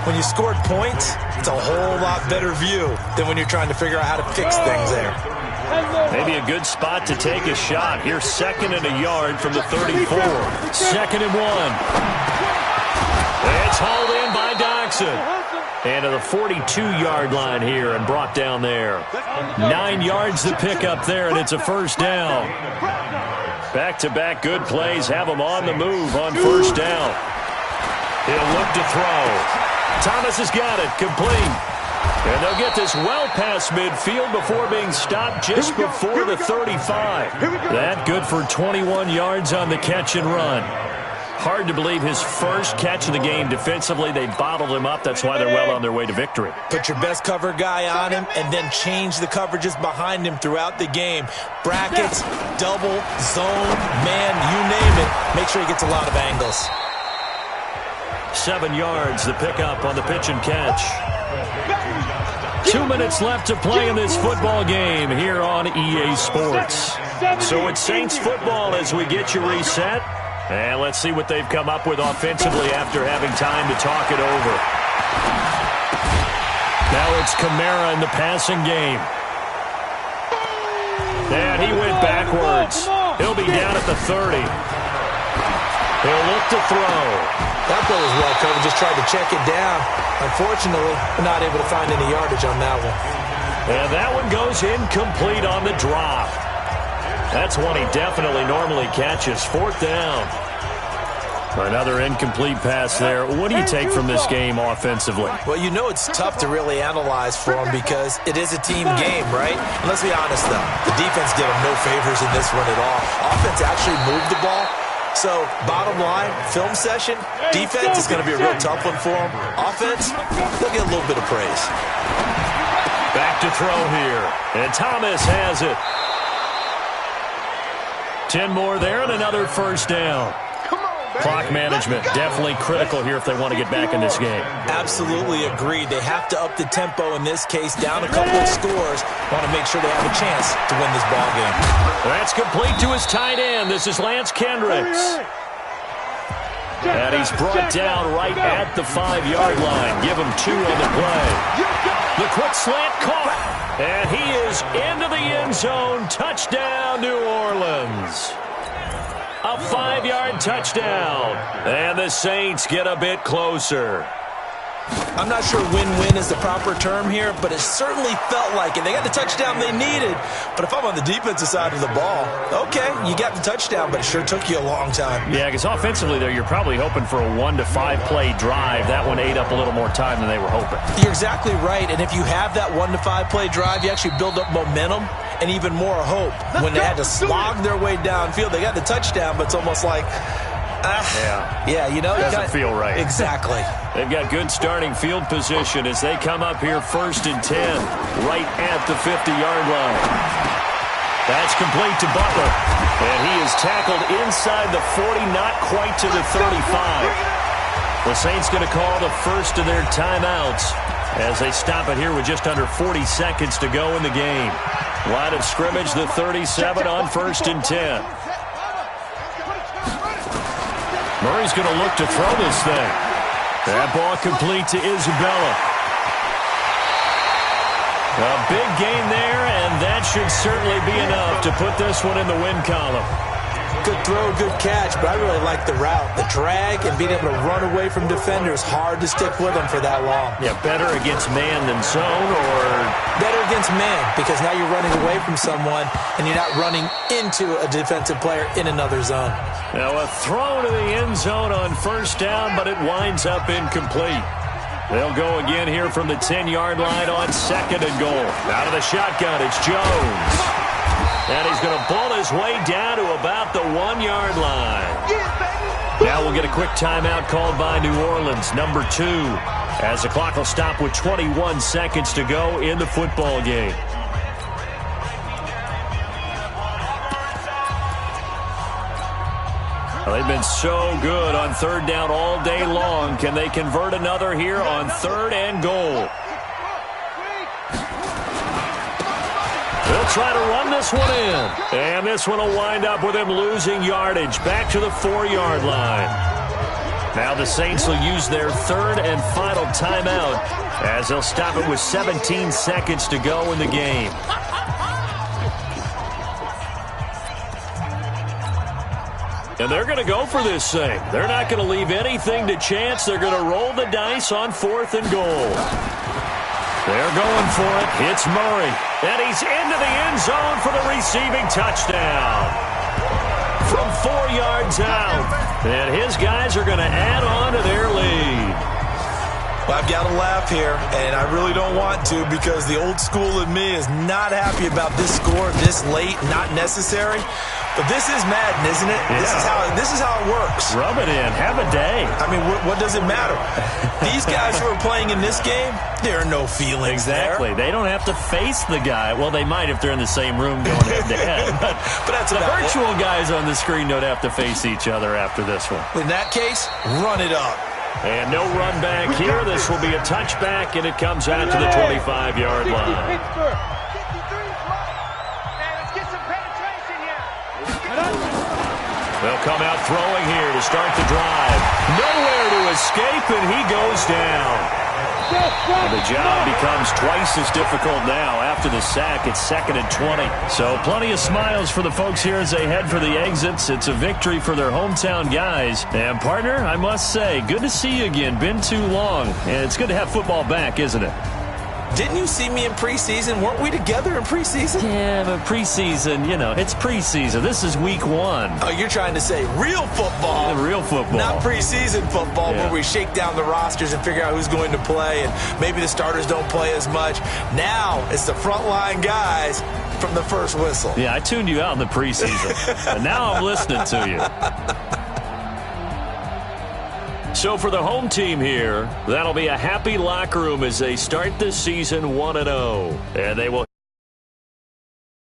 When you scored points, it's a whole lot better view than when you're trying to figure out how to fix things there. Maybe a good spot to take a shot. Here's 2nd and a yard from the 34. 2nd and 1. It's hauled in by Doxson. And to the 42-yard line here and brought down there. 9 yards to pick up there, and it's a first down. Back-to-back good plays have him on the move on first down. He'll look to throw. Thomas has got it, complete. And they'll get this well past midfield before being stopped just before the 35. That good for 21 yards on the catch and run. Hard to believe his first catch of the game defensively. They bottled him up. That's why they're well on their way to victory. Put your best cover guy on him and then change the coverages behind him throughout the game. Brackets, double, zone, man, you name it. Make sure he gets a lot of angles. 7 yards, the pickup on the pitch and catch. 2 minutes left to play in this football game here on EA Sports. So it's Saints football as we get you reset. And let's see what they've come up with offensively after having time to talk it over. Now it's Kamara in the passing game. And he went backwards. He'll be down at the 30. He'll look to throw. That play was well covered. Just tried to check it down. Unfortunately, we're not able to find any yardage on that one. And that one goes incomplete on the drop. That's one he definitely normally catches. 4th down. Another incomplete pass there. What do you take from this game offensively? Well, you know it's tough to really analyze for him because it is a team game, right? And let's be honest, though. The defense did him no favors in this one at all. Offense actually moved the ball. So, bottom line, film session, defense is going to be a real tough one for him. Offense, they'll get a little bit of praise. Back to throw here. And Thomas has it. 10 more there and another first down. Clock management definitely critical here if they want to get back in this game. Absolutely agreed. They have to up the tempo in this case, down a couple of scores. Want to make sure they have a chance to win this ball game. That's complete to his tight end. This is Lance Kendricks. And he's brought down right at the 5-yard line. Give him 2 on the play. The quick slant caught. And he is into the end zone. Touchdown, New Orleans. A 5-yard touchdown. And the Saints get a bit closer. I'm not sure win-win is the proper term here, but it certainly felt like it. They got the touchdown they needed, but if I'm on the defensive side of the ball, okay, you got the touchdown, but it sure took you a long time. Yeah, because offensively there, you're probably hoping for a 1 to 5 play drive. That one ate up a little more time than they were hoping. You're exactly right, and if you have that 1 to 5 play drive, you actually build up momentum and even more hope. When they had to slog their way downfield, they got the touchdown, but it's almost like, yeah, you know, doesn't feel right. Exactly. They've got good starting field position as they come up here 1st and 10, right at the 50-yard line. That's complete to Butler, and he is tackled inside the 40, not quite to the 35. The Saints going to call the first of their timeouts as they stop it here with just under 40 seconds to go in the game. Line of scrimmage, the 37 on 1st and 10. Murray's going to look to throw this thing. That ball complete to Isabella. A big gain there, and that should certainly be enough to put this one in the win column. Good throw, good catch, but I really like the route. The drag and being able to run away from defenders, hard to stick with them for that long. Yeah, better against man than zone, or? Better against man, because now you're running away from someone, and you're not running into a defensive player in another zone. Now a throw to the end zone on 1st down, but it winds up incomplete. They'll go again here from the 10-yard line on 2nd and goal. Out of the shotgun, it's Jones. And he's going to bull his way down to about the 1-yard line. Now we'll get a quick timeout called by New Orleans, number 2, as the clock will stop with 21 seconds to go in the football game. Well, they've been so good on 3rd down all day long. Can they convert another here on 3rd and goal? They'll try to run this one in. And this one will wind up with him losing yardage back to the 4-yard line. Now the Saints will use their 3rd and final timeout as they'll stop it with 17 seconds to go in the game. And they're going to go for this thing. They're not going to leave anything to chance. They're going to roll the dice on 4th and goal. They're going for it. It's Murray. And he's into the end zone for the receiving touchdown. From 4 yards out. And his guys are going to add on to their lead. Well, I've got to laugh here, and I really don't want to because the old school in me is not happy about this score this late, not necessary. But this is Madden, isn't it? Yeah. This is how it works. Rub it in. Have a day. I mean, what does it matter? These guys who are playing in this game, there are no feelings exactly. there. They don't have to face the guy. Well, they might if they're in the same room going head-to-head. But that's the virtual guys on the screen don't have to face each other after this one. In that case, run it up. And no run back here. This will be a touchback, and it comes out to the 25-yard line. They'll come out throwing here to start the drive. Nowhere to escape, and he goes down. And the job becomes twice as difficult now after the sack. It's 2nd and 20. So plenty of smiles for the folks here as they head for the exits. It's a victory for their hometown guys. And, partner, I must say, good to see you again. Been too long. And it's good to have football back, isn't it? Didn't you see me in preseason? Weren't we together in preseason? Yeah, but preseason, you know, it's preseason. This is week 1. Oh, you're trying to say real football. Yeah, real football. Not preseason football where we shake down the rosters and figure out who's going to play, and maybe the starters don't play as much. Now it's the frontline guys from the first whistle. Yeah, I tuned you out in the preseason, and now I'm listening to you. So for the home team here, that'll be a happy locker room as they start this season 1-0. And they will